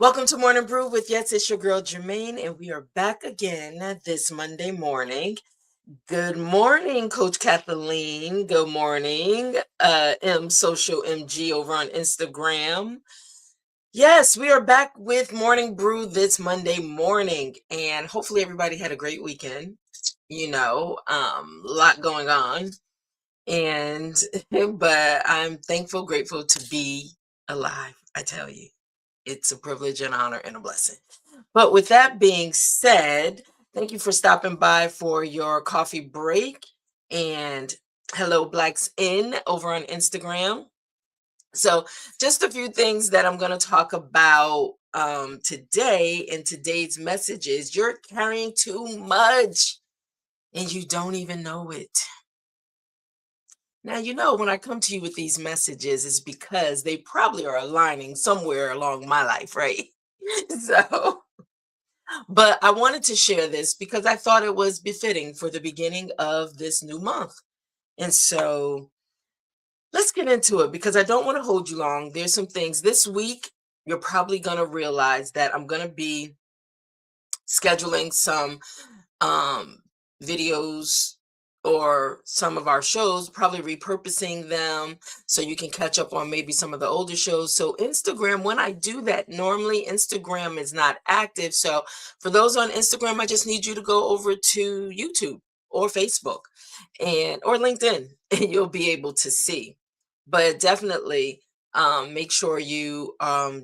Welcome to Morning Brew with Yes, it's your girl Germaine, and we are back again this Monday morning. Good morning, Coach Kathleen. Good morning, M Social MG over on Instagram. Yes, we are back with Morning Brew this Monday morning, and hopefully everybody had a great weekend. A lot going on, and but I'm thankful, grateful to be alive. I tell you. It's a privilege and honor and a blessing. But with that being said, thank you for stopping by for your coffee break. And hello, Blacks In over on Instagram. So, just a few things that I'm going to talk about today. And today's message is you're carrying too much and you don't even know it. Now, when I come to you with these messages, it's because they probably are aligning somewhere along my life, right? So, but I wanted to share this because I thought it was befitting for the beginning of this new month. And so let's get into it because I don't want to hold you long. There's some things this week you're probably going to realize that I'm going to be scheduling some um, videos or some of our shows, probably repurposing them so you can catch up on maybe some of the older shows. So, Instagram, when I do that, normally Instagram is not active. So, for those on Instagram, I just need you to go over to YouTube or Facebook and or LinkedIn, and you'll be able to see. But definitely make sure you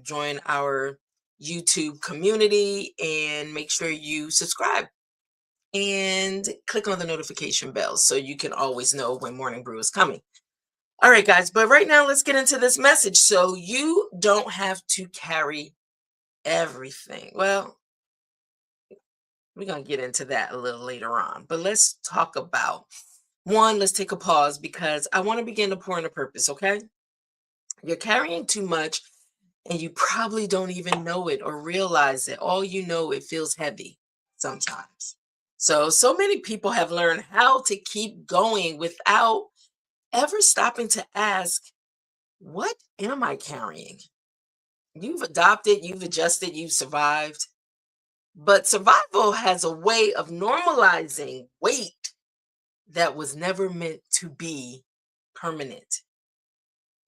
join our YouTube community and make sure you subscribe and click on the notification bell so you can always know when Morning Brew is coming. All right, guys, but right now let's get into this message. So you don't have to carry everything. Well, we're going to get into that a little later on, but let's talk about one. Let's take a pause because I want to begin to pour in a purpose, okay? You're carrying too much and you probably don't even know it or realize it. All you know, it feels heavy sometimes. So many people have learned how to keep going without ever stopping to ask, what am I carrying? You've adopted, you've adjusted, you've survived. But survival has a way of normalizing weight that was never meant to be permanent.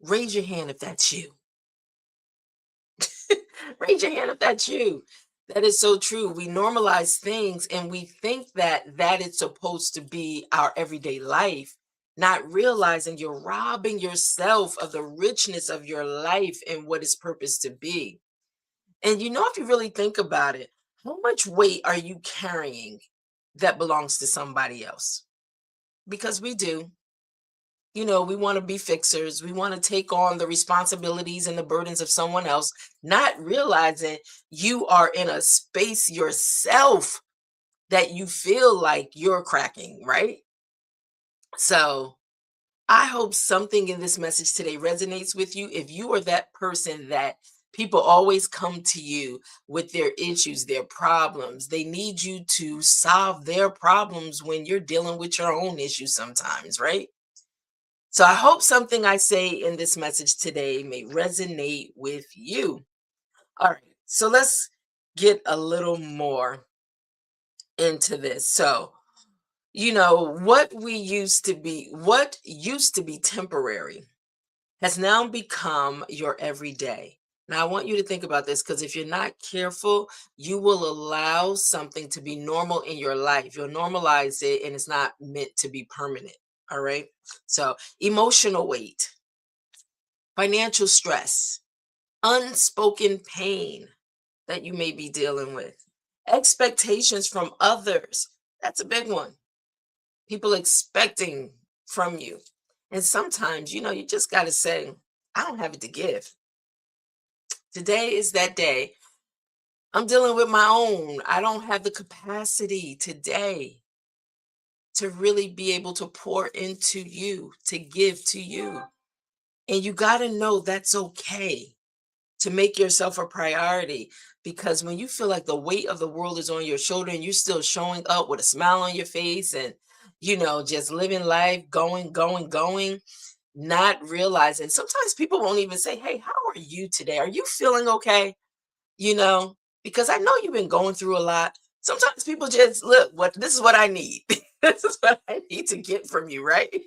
Raise your hand if that's you. Raise your hand if that's you. That is so true. We normalize things and we think that it's supposed to be our everyday life, not realizing you're robbing yourself of the richness of your life and what it's purposed to be. And if you really think about it, how much weight are you carrying that belongs to somebody else? Because we do. We want to be fixers. We want to take on the responsibilities and the burdens of someone else, not realizing you are in a space yourself that you feel like you're cracking, right? So I hope something in this message today resonates with you. If you are that person that people always come to you with their issues, their problems, they need you to solve their problems when you're dealing with your own issues sometimes, right? So I hope something I say in this message today may resonate with you. All right. So let's get a little more into this. So, what used to be temporary has now become your everyday. Now, I want you to think about this because if you're not careful, you will allow something to be normal in your life. You'll normalize it and it's not meant to be permanent. All right. So, emotional weight, financial stress, unspoken pain that you may be dealing with, expectations from others. That's a big one. People expecting from you. And sometimes, you just got to say, I don't have it to give. Today is that day. I'm dealing with my own. I don't have the capacity today to really be able to pour into you, to give to you. And you got to know that's okay to make yourself a priority because when you feel like the weight of the world is on your shoulder and you're still showing up with a smile on your face and, just living life, going, not realizing sometimes people won't even say, hey, how are you today? Are you feeling okay? you know, because I know you've been going through a lot. Sometimes people just look, what this is what I need. This is what I need to get from you, right?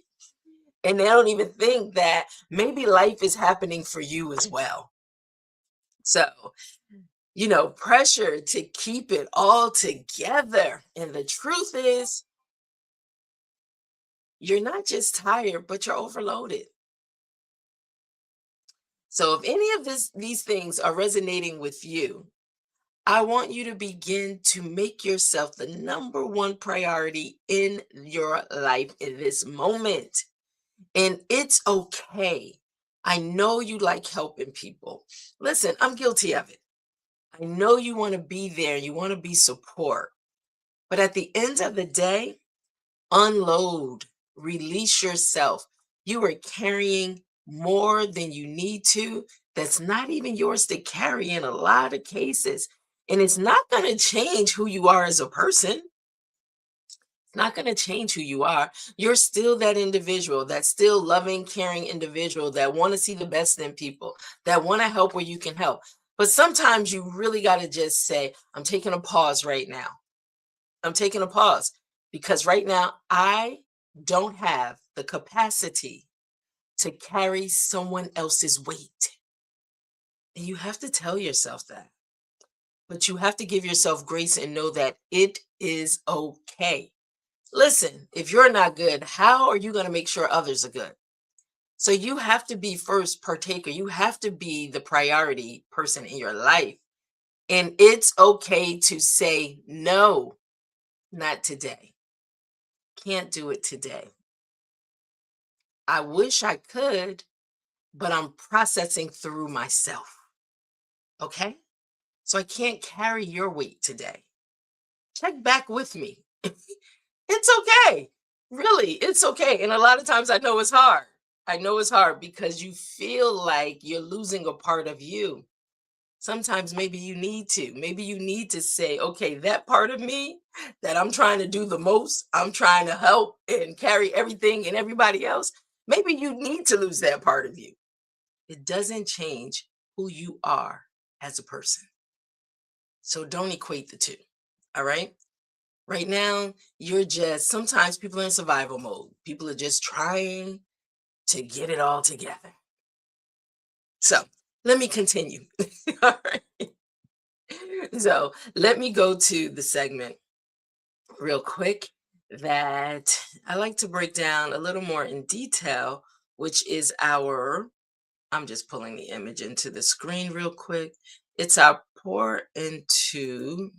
And they don't even think that maybe life is happening for you as well. So, pressure to keep it all together. And the truth is, you're not just tired, but you're overloaded. So, if any of these things are resonating with you, I want you to begin to make yourself the number one priority in your life in this moment. And it's okay. I know you like helping people. Listen, I'm guilty of it. I know you want to be there, you want to be support. But at the end of the day, unload, release yourself. You are carrying more than you need to. That's not even yours to carry in a lot of cases. And it's not going to change who you are as a person. It's not going to change who you are. You're still that individual, that still loving, caring individual that want to see the best in people, that want to help where you can help. But sometimes you really got to just say, I'm taking a pause right now. I'm taking a pause because right now I don't have the capacity to carry someone else's weight. And you have to tell yourself that. But you have to give yourself grace and know that it is okay. Listen, if you're not good, how are you going to make sure others are good? So you have to be first partaker. You have to be the priority person in your life. And it's okay to say, no, not today. Can't do it today. I wish I could, but I'm processing through myself. Okay? So I can't carry your weight today. Check back with me. It's okay. Really, it's okay. And a lot of times I know it's hard. I know it's hard because you feel like you're losing a part of you. Sometimes maybe you need to. Maybe you need to say, okay, that part of me that I'm trying to do the most, I'm trying to help and carry everything and everybody else. Maybe you need to lose that part of you. It doesn't change who you are as a person. So don't equate the two. All right. Right now, you're just, sometimes people are in survival mode. People are just trying to get it all together. So let me continue. All right. So let me go to the segment real quick that I like to break down a little more in detail, which is I'm just pulling the image into the screen real quick. It's our pour into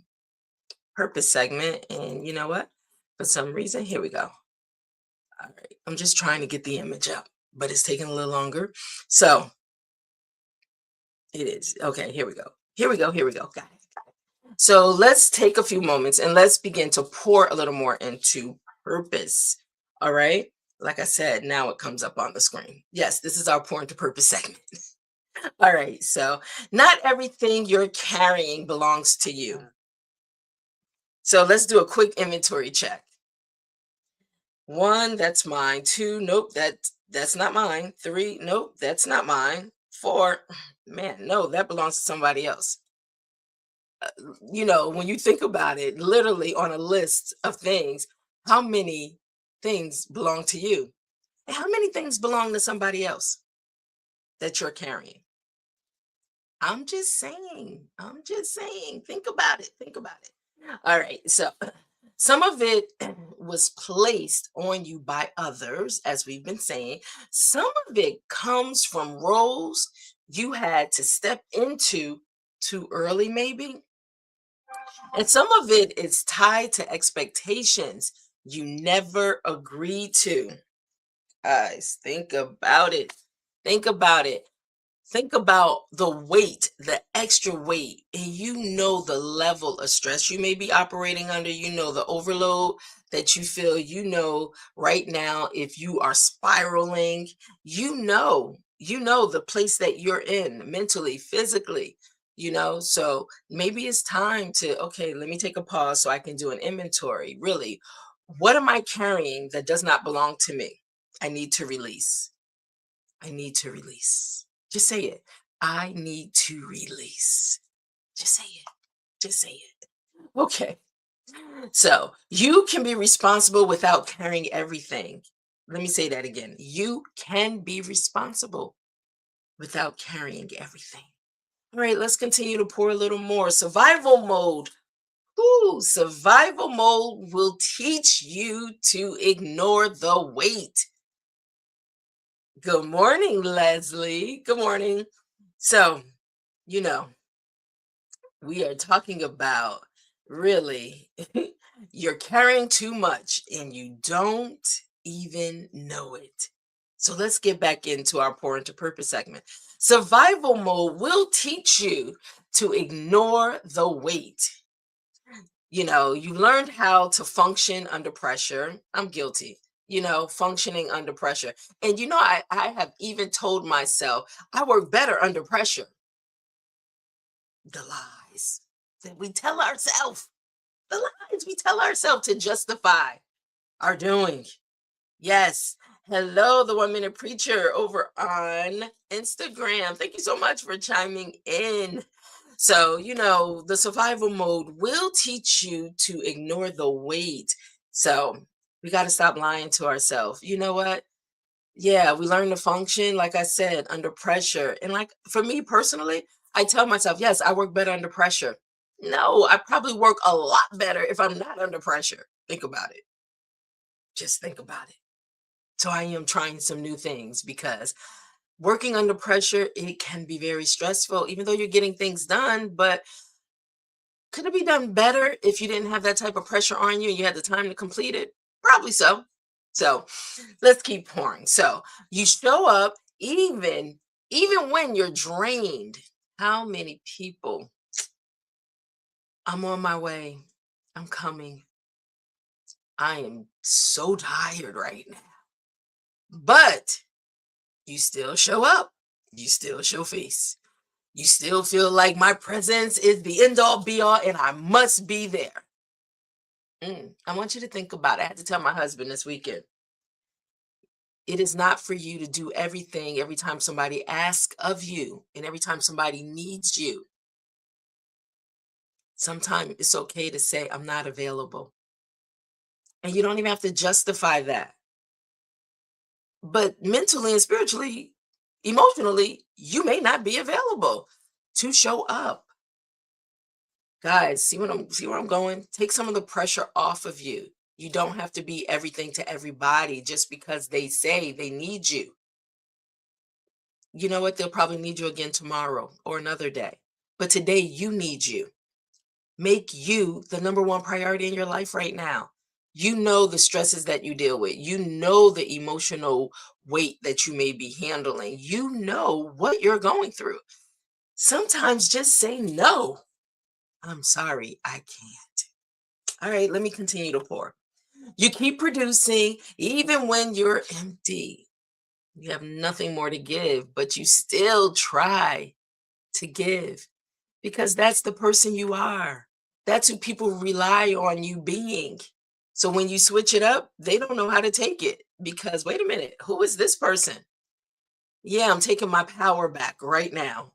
purpose segment. And you know what? For some reason, here we go. All right. I'm just trying to get the image up, but it's taking a little longer. So it is. Okay, here we go. Here we go. Here we go. Got it. So let's take a few moments and let's begin to pour a little more into purpose. All right. Like I said, now it comes up on the screen. Yes, this is our pour into purpose segment. All right. So not everything you're carrying belongs to you. So let's do a quick inventory check. One, that's mine. Two, nope, that's not mine. Three, nope, that's not mine. Four, man, no, that belongs to somebody else. When you think about it, literally on a list of things, how many things belong to you? And how many things belong to somebody else that you're carrying? I'm just saying. I'm just saying. Think about it. Think about it. All right. So some of it was placed on you by others, as we've been saying. Some of it comes from roles you had to step into too early, maybe. And some of it is tied to expectations you never agreed to. Guys, think about it. Think about it. Think about the weight, the extra weight, and the level of stress you may be operating under, the overload that you feel, right now, if you are spiraling, the place that you're in mentally, physically, so maybe it's time to, okay, let me take a pause so I can do an inventory. Really, what am I carrying that does not belong to me? I need to release. I need to release. Just say it. I need to release. Just say it. Just say it. Okay. So you can be responsible without carrying everything. Let me say that again. You can be responsible without carrying everything. All right, let's continue to pour a little more. Survival mode. Ooh, survival mode will teach you to ignore the weight. Good morning, Leslie. Good morning. So, you know, we are talking about really you're carrying too much and you don't even know it. So let's get back into our pour into purpose segment. Survival mode will teach you to ignore the weight. You learned how to function under pressure. I'm guilty, functioning under pressure. And I have even told myself I work better under pressure. The lies that we tell ourselves, the lies we tell ourselves to justify our doing. Yes. Hello, the 1 Minute Preacher over on Instagram. Thank you so much for chiming in. So, the survival mode will teach you to ignore the weight. So, we got to stop lying to ourselves. You know what? Yeah, we learn to function, like I said, under pressure. And like for me personally, I tell myself, yes, I work better under pressure. No, I probably work a lot better if I'm not under pressure. Think about it. Just think about it. So I am trying some new things because working under pressure, it can be very stressful, even though you're getting things done. But could it be done better if you didn't have that type of pressure on you and you had the time to complete it? Probably so. So let's keep pouring. So you show up even when you're drained. How many people? I'm on my way. I'm coming. I am so tired right now. But you still show up. You still show face. You still feel like my presence is the end all be all and I must be there. I want you to think about it. I had to tell my husband this weekend. It is not for you to do everything every time somebody asks of you and every time somebody needs you. Sometimes it's okay to say, I'm not available. And you don't even have to justify that. But mentally and spiritually, emotionally, you may not be available to show up. Guys, see where I'm going? Take some of the pressure off of you. You don't have to be everything to everybody just because they say they need you. You know what? They'll probably need you again tomorrow or another day. But today you need you. Make you the number one priority in your life right now. You know the stresses that you deal with. You know the emotional weight that you may be handling. You know what you're going through. Sometimes just say no. I'm sorry, I can't. All right, let me continue to pour. You keep producing even when you're empty. You have nothing more to give, but you still try to give because that's the person you are. That's who people rely on you being. So when you switch it up, they don't know how to take it because wait a minute, who is this person? Yeah, I'm taking my power back right now.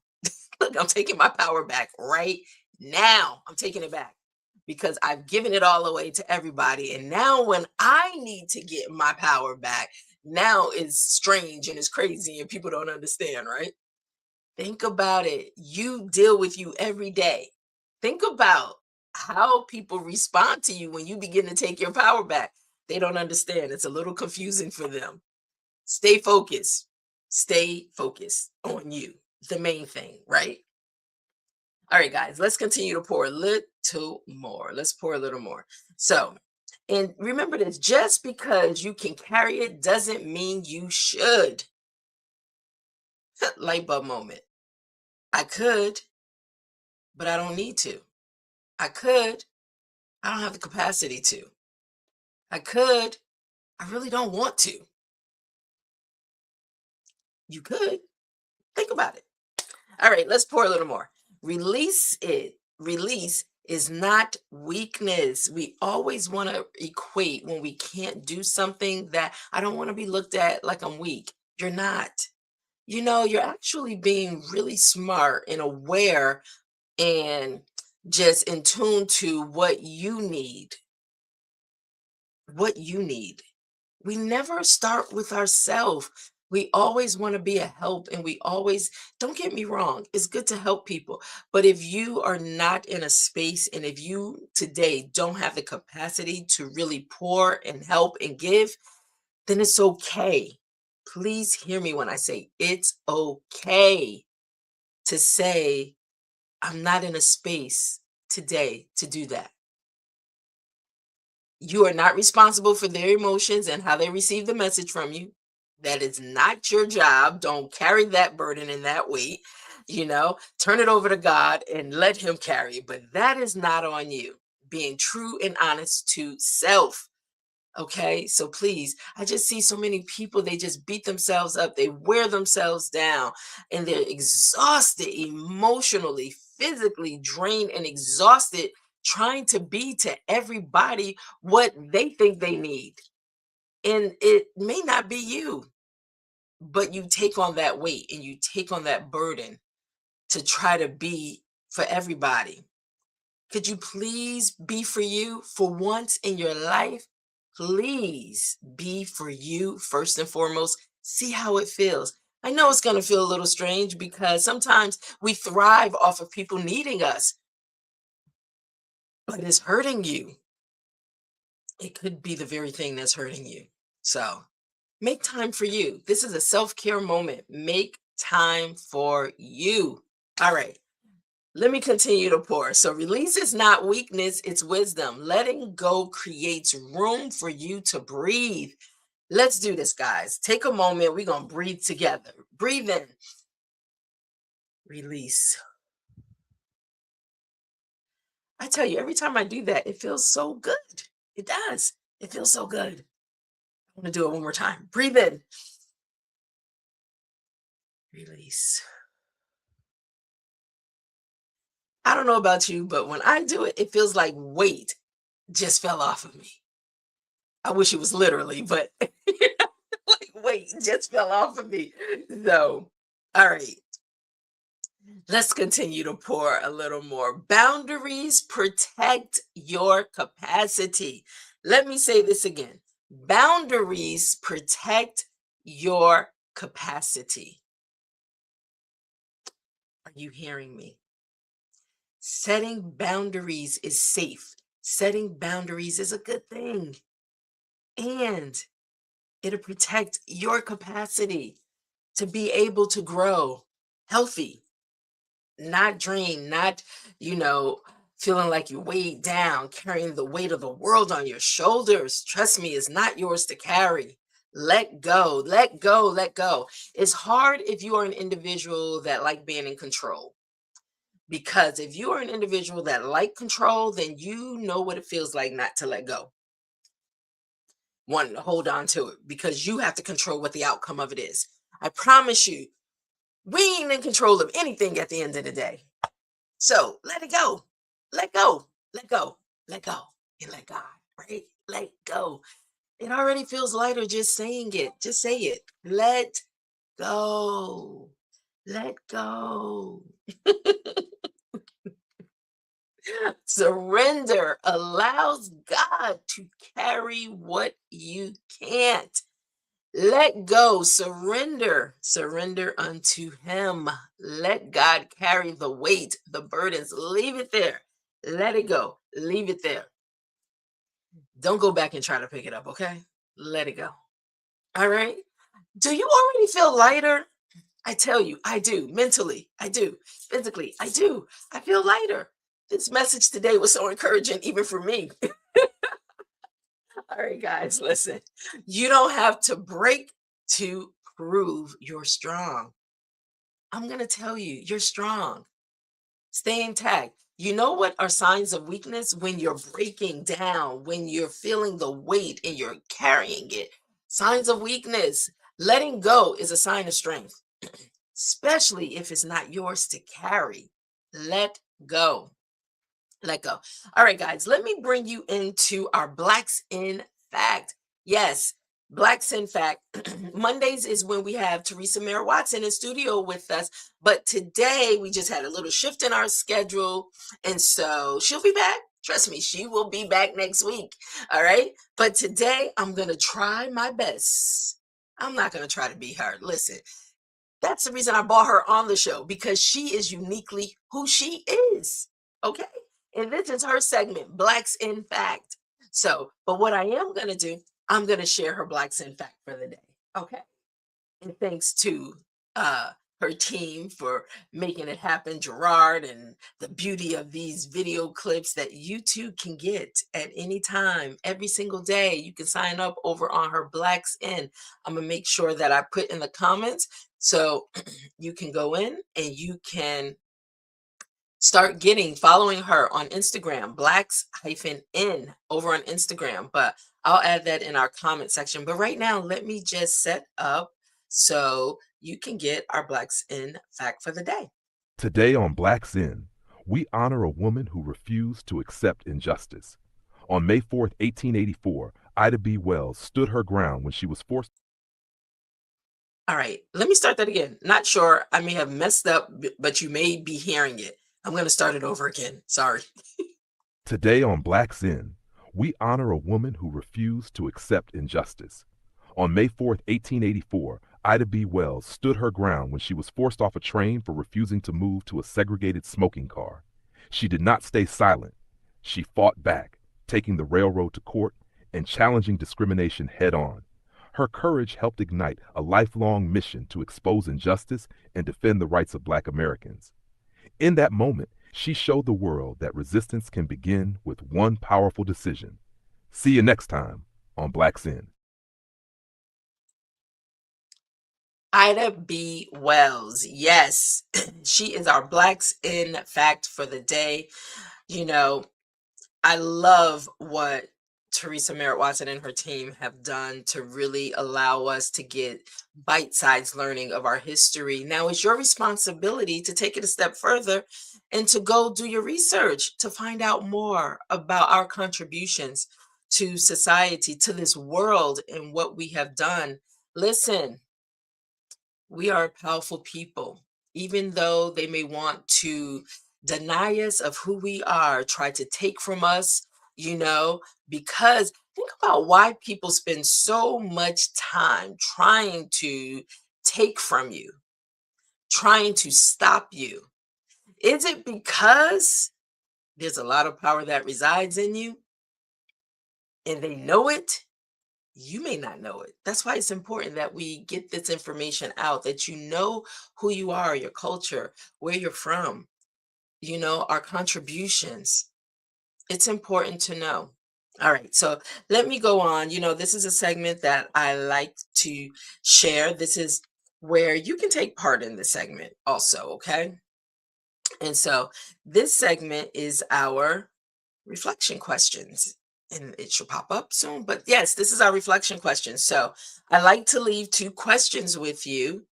Look, I'm taking my power back right now. I'm taking it back because I've given it all away to everybody. And now, when I need to get my power back, now it's strange and it's crazy and people don't understand, right? Think about it. You deal with you every day. Think about how people respond to you when you begin to take your power back. They don't understand. It's a little confusing for them. Stay focused. Stay focused on you, the main thing, right? All right, guys, let's continue to pour a little more. Let's pour a little more. So, and remember this, just because you can carry it doesn't mean you should. Light bulb moment. I could, but I don't need to. I could, I don't have the capacity to. I could, I really don't want to. You could. Think about it. All right, let's pour a little more. Release it. Release is not weakness. We always want to equate when we can't do something that I don't want to be looked at like I'm weak. You're not. You're actually being really smart and aware and just in tune to what you need, what you need. We never start with ourselves. We always want to be a help, and we always, don't get me wrong, it's good to help people. But if you are not in a space, and if you today don't have the capacity to really pour and help and give, then it's okay. Please hear me when I say it's okay to say, I'm not in a space today to do that. You are not responsible for their emotions and how they receive the message from you. That is not your job. Don't carry that burden and that weight. Turn it over to God and let Him carry it. But that is not on you. Being true and honest to self. Okay, so please, I just see so many people, they just beat themselves up, they wear themselves down, and they're exhausted emotionally, physically drained, and exhausted trying to be to everybody what they think they need. And it may not be you, but you take on that weight and you take on that burden to try to be for everybody. Could you please be for you for once in your life? Please be for you first and foremost. See how it feels. I know it's going to feel a little strange because sometimes we thrive off of people needing us, but it's hurting you. It could be the very thing that's hurting you. So make time for you. This is a self care moment. Make time for you. All right. Let me continue to pour. So, release is not weakness, it's wisdom. Letting go creates room for you to breathe. Let's do this, guys. Take a moment. We're going to breathe together. Breathe in, release. I tell you, every time I do that, it feels so good. It does. It feels so good. I want to do it one more time. Breathe in, release. I don't know about you, but when I do it, it feels like weight just fell off of me. I wish it was literally, but like weight just fell off of me. So, all right, let's continue to pour a little more. Boundaries protect your capacity. Let me say this again. Boundaries protect your capacity. Are you hearing me? Setting boundaries is safe. Setting boundaries is a good thing. And it'll protect your capacity to be able to grow healthy, not drained, not, you know, feeling like you're weighed down, carrying the weight of the world on your shoulders. Trust me, it's not yours to carry. Let go, let go, let go. It's hard if you are an individual that like being in control. Because if you are an individual that like control, then you know what it feels like not to let go, wanting to hold on to it because you have to control what the outcome of it is. I promise you, we ain't in control of anything at the end of the day. So let it go. Let go. Let go. Let go. And let God, right? Let go. It already feels lighter just saying it. Just say it. Let go. Let go. Surrender allows God to carry what you can't. Let go, surrender unto Him. Let God carry the weight, the burdens. Leave it there. Let it go. Leave it there. Don't go back and try to pick it up, okay? Let it go. All right. Do you already feel lighter? I tell you, I do. Mentally, I do. Physically, I do. I feel lighter. This message today was so encouraging, even for me. All right, guys, listen. You don't have to break to prove you're strong. I'm going to tell you, you're strong. Stay intact. You know what are signs of weakness? When you're breaking down, when you're feeling the weight and you're carrying it. Signs of weakness. Letting go is a sign of strength, especially if it's not yours to carry. Let go. Let go. All right, guys, let me bring you into our Blacks in Fact. Yes, Blacks in Fact. Mondays is when we have Teresa Mare Watson in studio with us. But today we just had a little shift in our schedule. And so she'll be back. Trust me, she will be back next week. All right. But today I'm going to try my best. I'm not going to try to be her. Listen, that's the reason I brought her on the show because she is uniquely who she is. Okay. And this is her segment, Blacks in Fact. So, but what I am going to do, I'm going to share her Blacks in Fact for the day. Okay. And thanks to uh, her team for making it happen, Gerard, and the beauty of these video clips that you too can get at any time, every single day. You can sign up over on her Blacks In. I'm going to make sure that I put in the comments so you can go in and you can start following her on Instagram, blacks-in over on Instagram. But I'll add that in our comment section. But right now, let me just set up so you can get our Blacks in fact for the day. Today on Blacks In, we honor a woman who refused to accept injustice. On May 4th, 1884, Ida B. Wells stood her ground when she was forced. All right, let me start that again. Not sure. I may have messed up, but you may be hearing it. I'm going to start it over again. Sorry. Today on Blacks In, we honor a woman who refused to accept injustice. On May 4th, 1884, Ida B. Wells stood her ground when she was forced off a train for refusing to move to a segregated smoking car. She did not stay silent. She fought back, taking the railroad to court and challenging discrimination head on. Her courage helped ignite a lifelong mission to expose injustice and defend the rights of Black Americans. In that moment, she showed the world that resistance can begin with one powerful decision. See you next time on Blacks In. Ida B. Wells. Yes, she is our Blacks in fact for the day. You know, I love what Teresa Merritt Watson and her team have done to really allow us to get bite-sized learning of our history. Now it's your responsibility to take it a step further and to go do your research to find out more about our contributions to society, to this world, and what we have done. Listen, we are powerful people, even though they may want to deny us of who we are, try to take from us, you know, because think about why people spend so much time trying to take from you, trying to stop you. Is it because there's a lot of power that resides in you and they know it? You may not know it. That's why it's important that we get this information out, that you know who you are, your culture, where you're from, our contributions. It's important to know. All right, so let me go on. This is a segment that I like to share. This is where you can take part in the segment also, okay? And so this segment is our reflection questions. And it should pop up soon. But yes, this is our reflection question. So I like to leave two questions with you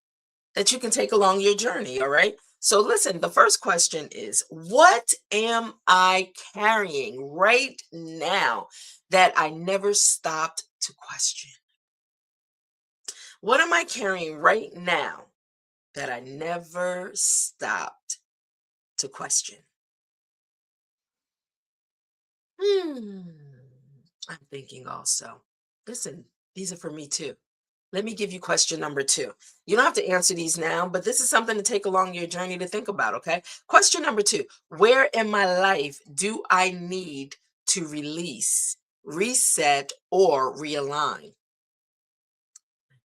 that you can take along your journey. All right. So listen, the first question is, what am I carrying right now that I never stopped to question? What am I carrying right now that I never stopped to question? Hmm. I'm thinking also. Listen, these are for me too. Let me give you question number two. You don't have to answer these now, but this is something to take along your journey to think about, okay? Question number two. Where in my life do I need to release, reset, or realign?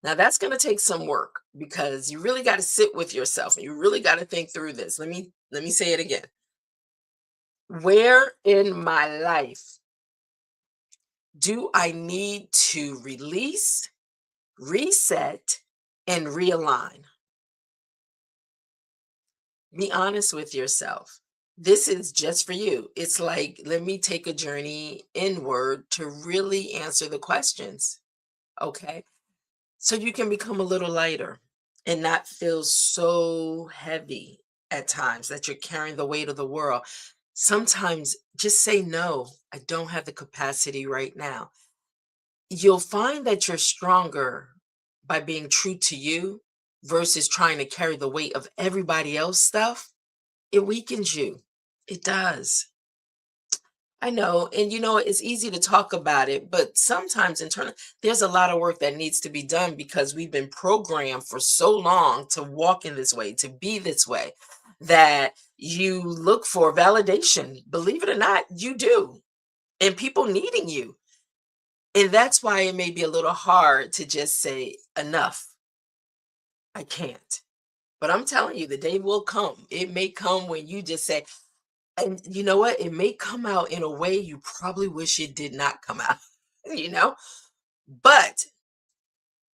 Now that's going to take some work because you really got to sit with yourself and you really got to think through this. Let me say it again. Where in my life do I need to release, reset, and realign? Be honest with yourself. This is just for you. It's like, let me take a journey inward to really answer the questions. Okay. So you can become a little lighter and not feel so heavy at times that you're carrying the weight of the world. Sometimes just say, no, I don't have the capacity right now. you'll find that you're stronger by being true to you versus trying to carry the weight of everybody else stuff. It weakens you. It does. I know. And it's easy to talk about it, but sometimes internally, there's a lot of work that needs to be done because we've been programmed for so long to walk in this way, to be this way, that you look for validation. Believe it or not, you do. And people needing you. And that's why it may be a little hard to just say, enough, I can't. But I'm telling you, the day will come. It may come when you just say, and you know what? It may come out in a way you probably wish it did not come out, you know? But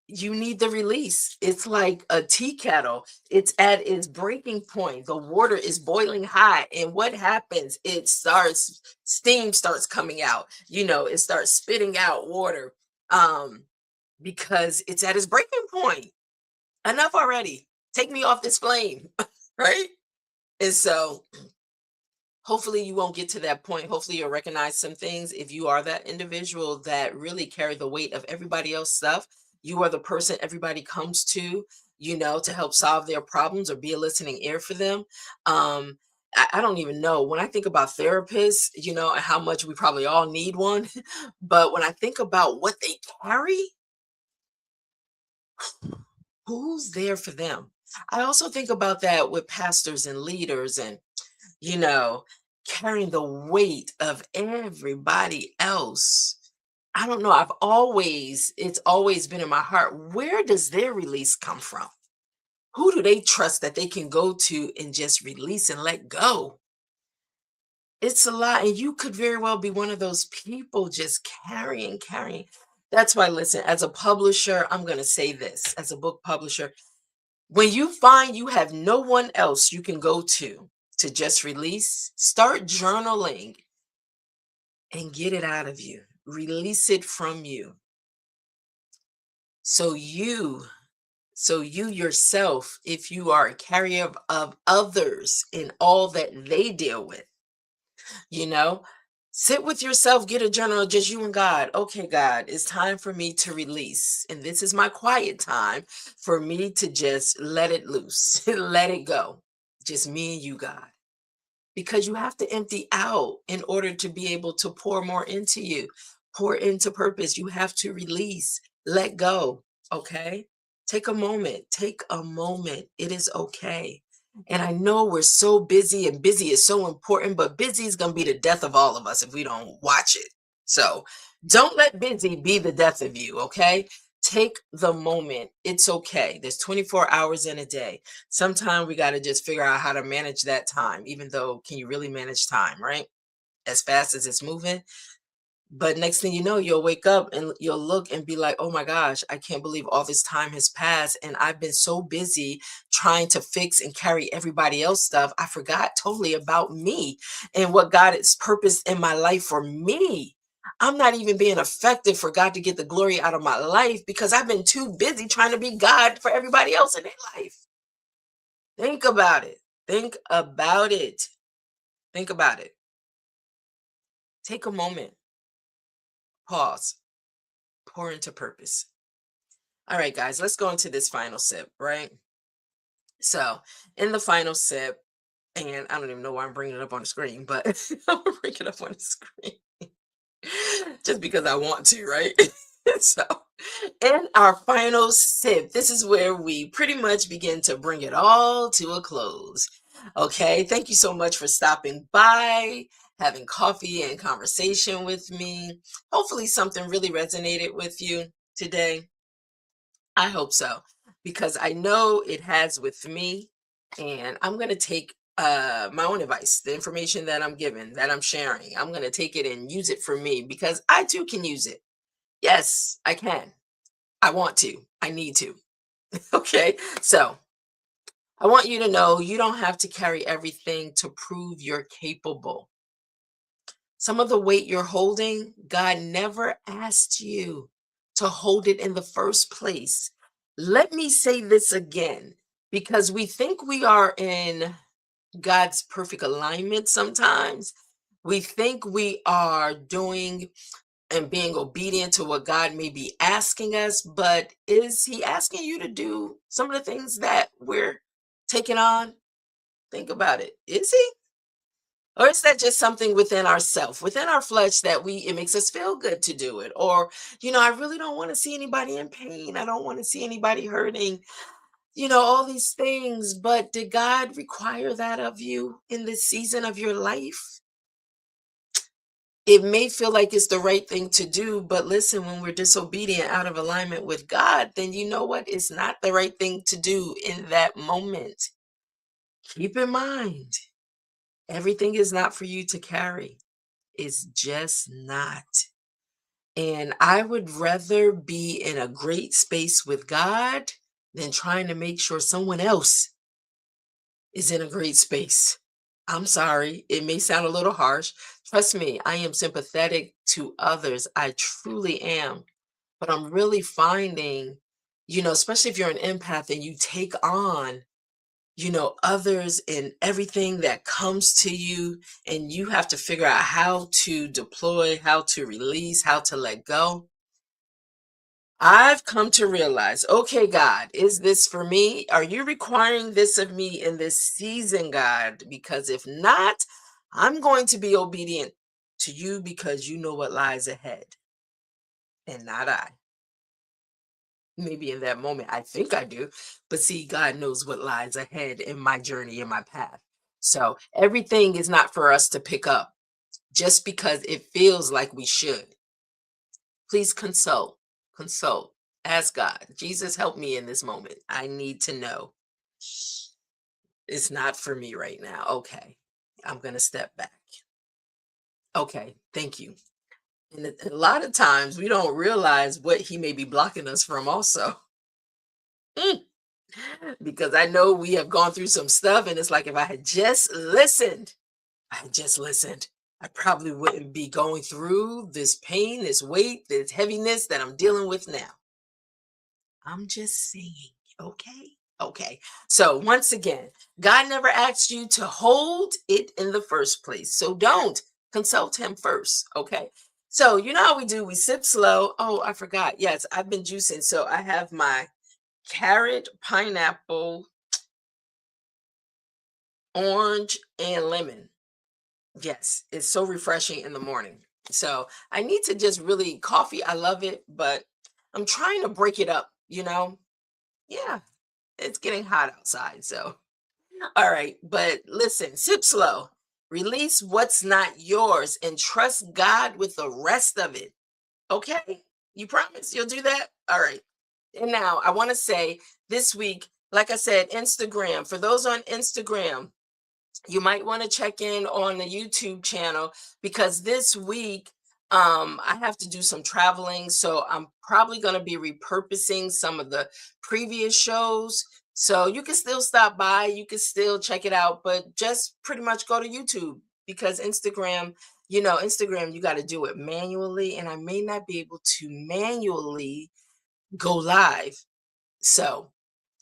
you need the release. It's like a tea kettle. It's at its breaking point. The water is boiling hot. And what happens? Steam starts coming out. It starts spitting out water um, because it's at its breaking point. Enough already. Take me off this flame, right? And so hopefully you won't get to that point. Hopefully you'll recognize some things. If you are that individual that really carry the weight of everybody else's stuff, you are the person everybody comes to, to help solve their problems or be a listening ear for them. I don't even know. When I think about therapists, and how much we probably all need one, but when I think about what they carry, who's there for them? I also think about that with pastors and leaders and you know, carrying the weight of everybody else. I don't know. It's always been in my heart. Where does their release come from? Who do they trust that they can go to and just release and let go? It's a lot. And you could very well be one of those people just carrying, carrying. That's why, listen, as a publisher, I'm going to say this as a book publisher, when you find you have no one else you can go to just release, start journaling and get it out of you. Release it from you. So you yourself, if you are a carrier of others in all that they deal with, you know, sit with yourself, get a journal, just you and God. Okay, God, it's time for me to release. And this is my quiet time for me to just let it loose, let it go. Just me and you, God. Because you have to empty out in order to be able to pour more into you, pour into purpose. You have to release, let go. Okay. Take a moment. Take a moment. It is okay. And I know we're so busy and busy is so important, but busy is going to be the death of all of us if we don't watch it. So don't let busy be the death of you. Okay. Take the moment. It's okay. There's 24 hours in a day. Sometimes we got to just figure out how to manage that time, even though can you really manage time, right? As fast as it's moving. But next thing you know, you'll wake up and you'll look and be like, oh my gosh, I can't believe all this time has passed. And I've been so busy trying to fix and carry everybody else stuff. I forgot totally about me and what God has purposed in my life for me. I'm not even being effective for God to get the glory out of my life because I've been too busy trying to be God for everybody else in their life. Think about it. Think about it. Think about it. Take a moment, pause, pour into purpose. All right, guys, let's go into this final sip, right? So, in the final sip, and I don't even know why I'm bringing it up on the screen, but I'm gonna bring it up on the screen just because I want to, right? So, in our final sip, this is where we pretty much begin to bring it all to a close. Okay, thank you so much for stopping by, having coffee and conversation with me. Hopefully, something really resonated with you today. I hope so, because I know it has with me, and I'm going to take my own advice, the information that I'm given, that I'm sharing. I'm going to take it and use it for me because I too can use it. Yes, I can. I want to. I need to. Okay. So I want you to know you don't have to carry everything to prove you're capable. Some of the weight you're holding, God never asked you to hold it in the first place. Let me say this again because we think we are in God's perfect alignment sometimes. We think we are doing and being obedient to what God may be asking us, but is he asking you to do some of the things that we're taking on? Think about it. Is he? Or is that just something within ourself, within our flesh that it makes us feel good to do it? Or, I really don't want to see anybody in pain. I don't want to see anybody hurting, all these things. But did God require that of you in this season of your life? It may feel like it's the right thing to do, but listen, when we're disobedient out of alignment with God, then you know what? It's not the right thing to do in that moment. Keep in mind, everything is not for you to carry. It's just not. And I would rather be in a great space with God than trying to make sure someone else is in a great space. I'm sorry, it may sound a little harsh. Trust me, I am sympathetic to others. I truly am. But I'm really finding, especially if you're an empath and you take on, others and everything that comes to you, and you have to figure out how to deploy, how to release, how to let go. I've come to realize, okay, God, is this for me? Are you requiring this of me in this season, God? Because if not, I'm going to be obedient to you because you know what lies ahead and not I. Maybe in that moment, I think I do, but see, God knows what lies ahead in my journey, in my path. So everything is not for us to pick up just because it feels like we should. Please consult, ask God, Jesus, help me in this moment. I need to know it's not for me right now. Okay, I'm going to step back. Okay, thank you. And a lot of times we don't realize what he may be blocking us from also. Mm, because I know we have gone through some stuff, and it's like if I had just listened, I probably wouldn't be going through this pain, this weight, this heaviness that I'm dealing with now. I'm just saying, okay? Okay. So once again, God never asked you to hold it in the first place. So don't consult him first. Okay. So you know how we do, we sip slow. Oh, I forgot. Yes, I've been juicing. So I have my carrot, pineapple, orange, and lemon. Yes, it's so refreshing in the morning. So I need to just really coffee. I love it, but I'm trying to break it up. Yeah, it's getting hot outside. So, all right. But listen, sip slow, release what's not yours, and trust God with the rest of it. Okay. You promise you'll do that? All right. And now I want to say this week, like I said, Instagram, for those on Instagram, you might want to check in on the YouTube channel because this week I have to do some traveling, so I'm probably going to be repurposing some of the previous shows. So you can still stop by, you can still check it out, but just pretty much go to YouTube because Instagram, you got to do it manually, and I may not be able to manually go live. So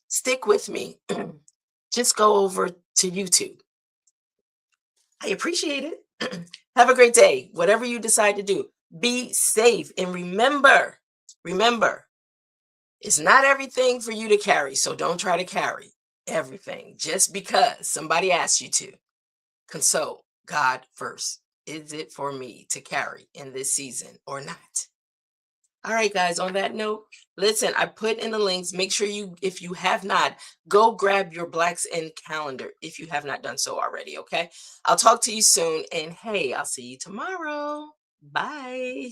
stick with me. Just go over to YouTube. I appreciate it. Have a great day. Whatever you decide to do, be safe. And remember, it's not everything for you to carry. So don't try to carry everything just because somebody asked you to. Consult God first. Is it for me to carry in this season or not? All right, guys, on that note, listen, I put in the links. Make sure if you have not, go grab your Blacks in calendar if you have not done so already. Okay. I'll talk to you soon. And hey, I'll see you tomorrow. Bye.